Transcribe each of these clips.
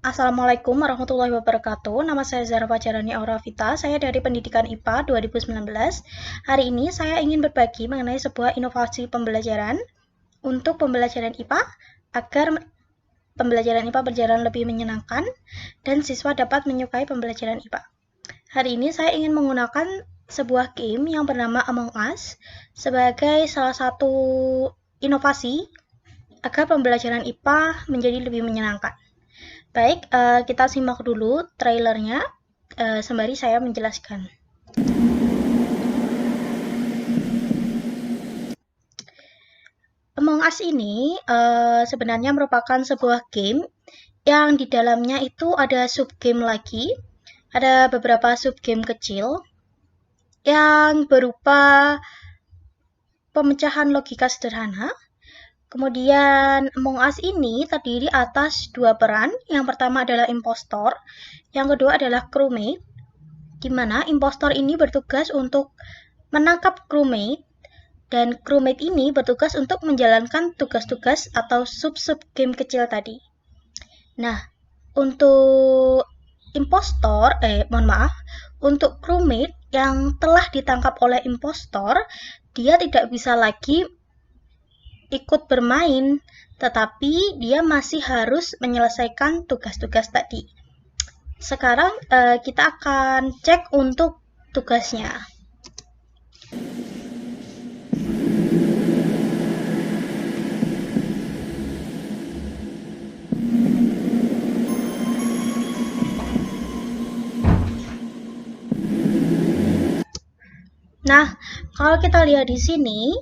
Assalamualaikum warahmatullahi wabarakatuh. Nama saya Zara Fajarani Auravita. Saya dari Pendidikan IPA 2019. Hari ini saya ingin berbagi mengenai sebuah inovasi pembelajaran untuk pembelajaran IPA agar pembelajaran IPA berjalan lebih menyenangkan dan siswa dapat menyukai pembelajaran IPA. Hari ini saya ingin menggunakan sebuah game yang bernama Among Us sebagai salah satu inovasi agar pembelajaran IPA menjadi lebih menyenangkan. Baik, kita simak dulu trailernya sembari saya menjelaskan. Among Us ini sebenarnya merupakan sebuah game yang di dalamnya itu ada subgame lagi. Ada beberapa subgame kecil yang berupa pemecahan logika sederhana. Kemudian Among Us ini terdiri atas dua peran. Yang pertama adalah impostor, yang kedua adalah crewmate, di mana impostor ini bertugas untuk menangkap crewmate, dan crewmate ini bertugas untuk menjalankan tugas-tugas atau sub-sub game kecil tadi. Nah, untuk untuk crewmate yang telah ditangkap oleh impostor, dia tidak bisa lagi ikut bermain, tetapi dia masih harus menyelesaikan tugas-tugas tadi. Sekarang kita akan cek untuk tugasnya. Nah, kalau kita lihat di sini,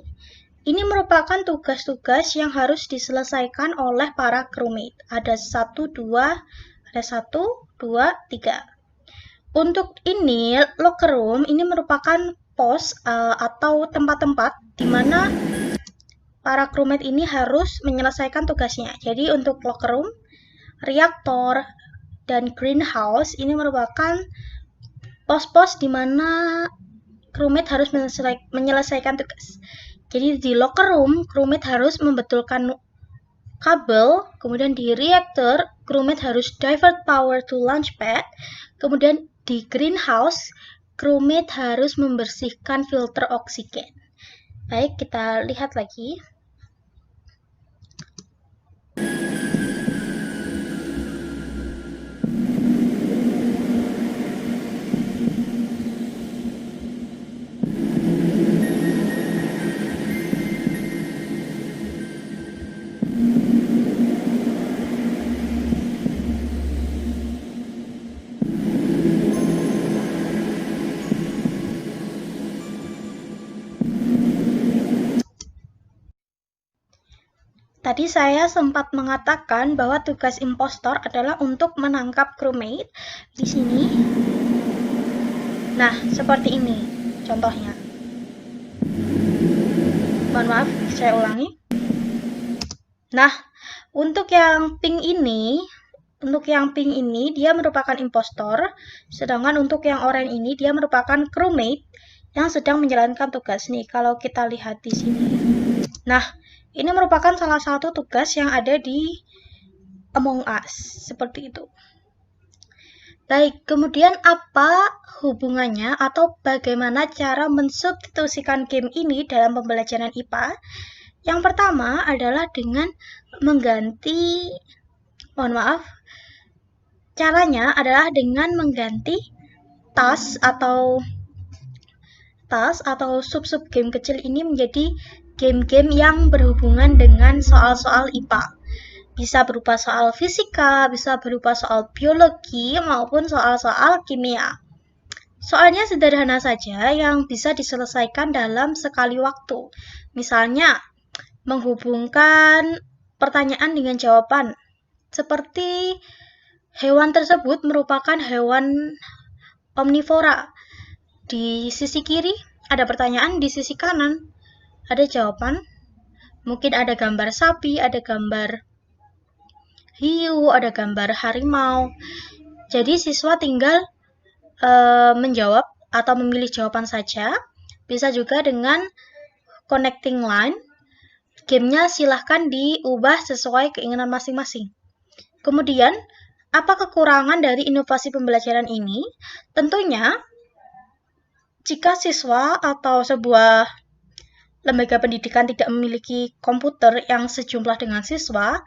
ini merupakan tugas-tugas yang harus diselesaikan oleh para crewmate. Ada 1, 2, 3. Untuk ini, locker room ini merupakan pos atau tempat-tempat di mana para crewmate ini harus menyelesaikan tugasnya. Jadi untuk locker room, reaktor, dan greenhouse ini merupakan pos-pos di mana crewmate harus menyelesaikan tugas. Jadi di locker room, crewmate harus membetulkan kabel, kemudian di reaktor, crewmate harus divert power to launchpad, kemudian di greenhouse, crewmate harus membersihkan filter oksigen. Baik, kita lihat lagi. Tadi saya sempat mengatakan bahwa tugas impostor adalah untuk menangkap crewmate. Di sini, nah seperti ini contohnya. Mohon maaf, saya ulangi. Nah, untuk yang pink ini dia merupakan impostor, sedangkan untuk yang oranye ini dia merupakan crewmate yang sedang menjalankan tugas nih. Kalau kita lihat di sini. Nah, ini merupakan salah satu tugas yang ada di Among Us, seperti itu. Baik, kemudian apa hubungannya atau bagaimana cara mensubstitusikan game ini dalam pembelajaran IPA? Yang pertama adalah dengan caranya adalah dengan mengganti task atau sub-sub game kecil ini menjadi game-game yang berhubungan dengan soal-soal IPA. Bisa berupa soal fisika, bisa berupa soal biologi, maupun soal-soal kimia. Soalnya sederhana saja yang bisa diselesaikan dalam sekali waktu. Misalnya, menghubungkan pertanyaan dengan jawaban. Seperti hewan tersebut merupakan hewan omnivora. Di sisi kiri ada pertanyaan, di sisi kanan ada jawaban. Mungkin ada gambar sapi, ada gambar hiu, ada gambar harimau. Jadi siswa tinggal menjawab atau memilih jawaban saja. Bisa juga dengan connecting line. Gamenya silahkan diubah sesuai keinginan masing-masing. Kemudian Apa kekurangan dari inovasi pembelajaran ini? Tentunya, jika siswa atau sebuah lembaga pendidikan tidak memiliki komputer yang sejumlah dengan siswa,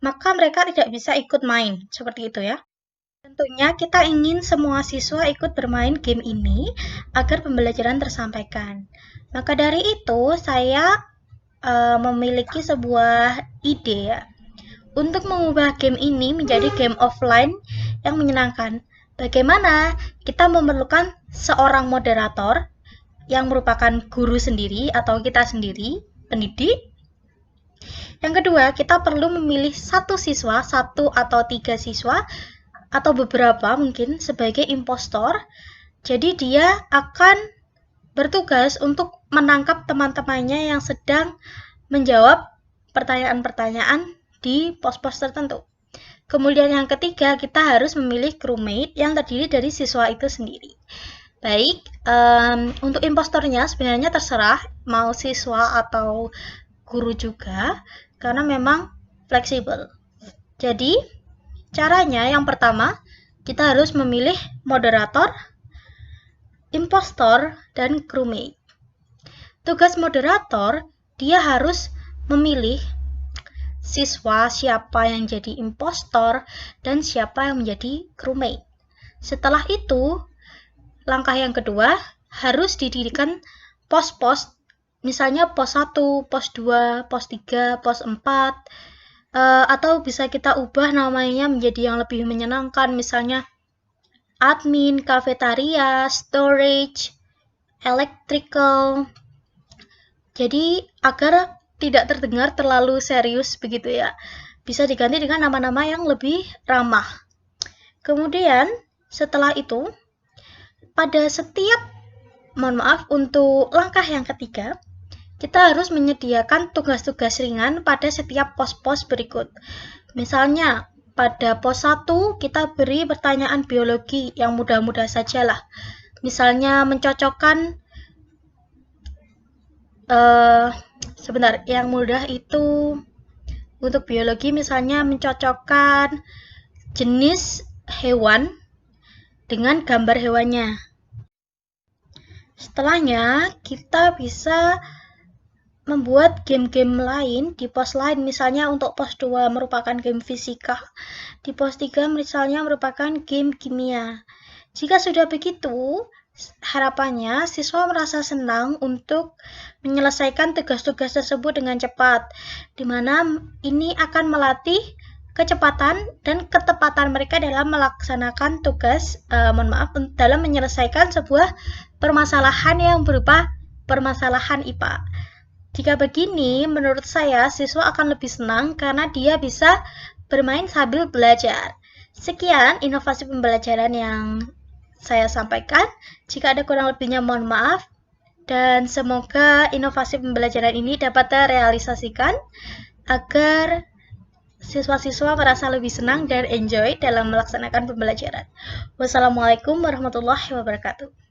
maka mereka tidak bisa ikut main, seperti itu ya. Tentunya kita ingin semua siswa ikut bermain game ini agar pembelajaran tersampaikan. Maka dari itu, saya memiliki sebuah ide ya, untuk mengubah game ini menjadi game offline yang menyenangkan. Bagaimana? Kita memerlukan seorang moderator yang merupakan guru sendiri atau kita sendiri, pendidik. Yang kedua, kita perlu memilih satu siswa, 1 atau 3 siswa, atau beberapa mungkin sebagai impostor. Jadi dia akan bertugas untuk menangkap teman-temannya yang sedang menjawab pertanyaan-pertanyaan di pos-pos tertentu. Kemudian yang ketiga, kita harus memilih crewmate yang terdiri dari siswa itu sendiri. Baik, untuk impostornya sebenarnya terserah mau siswa atau guru juga, karena memang fleksibel. Jadi, caranya yang pertama, kita harus memilih moderator, impostor, dan crewmate. Tugas moderator, dia harus memilih siswa siapa yang jadi impostor dan siapa yang menjadi crewmate. Setelah itu, langkah yang kedua, harus didirikan pos-pos, misalnya pos 1, pos 2, pos 3, pos 4, atau bisa kita ubah namanya menjadi yang lebih menyenangkan, misalnya admin, kafetaria, storage, electrical. Jadi agar tidak terdengar terlalu serius begitu ya, bisa diganti dengan nama-nama yang lebih ramah. Kemudian setelah itu, pada setiap, untuk langkah yang ketiga, kita harus menyediakan tugas-tugas ringan pada setiap pos-pos berikut. Misalnya, pada pos 1 kita beri pertanyaan biologi yang mudah-mudah sajalah. Misalnya mencocokkan, yang mudah itu untuk biologi misalnya mencocokkan jenis hewan dengan gambar hewannya. Setelahnya, kita bisa membuat game-game lain di pos lain, misalnya untuk pos 2 merupakan game fisika, di pos 3 misalnya merupakan game kimia. Jika sudah begitu, harapannya siswa merasa senang untuk menyelesaikan tugas-tugas tersebut dengan cepat, di mana ini akan melatih kecepatan dan ketepatan mereka dalam melaksanakan tugas, dalam menyelesaikan sebuah permasalahan yang berupa permasalahan IPA. Jika begini, menurut saya siswa akan lebih senang karena dia bisa bermain sambil belajar. Sekian inovasi pembelajaran yang saya sampaikan. Jika ada kurang lebihnya mohon maaf. Dan semoga inovasi pembelajaran ini dapat terrealisasikan agar siswa-siswa merasa lebih senang dan enjoy dalam melaksanakan pembelajaran. Wassalamualaikum warahmatullahi wabarakatuh.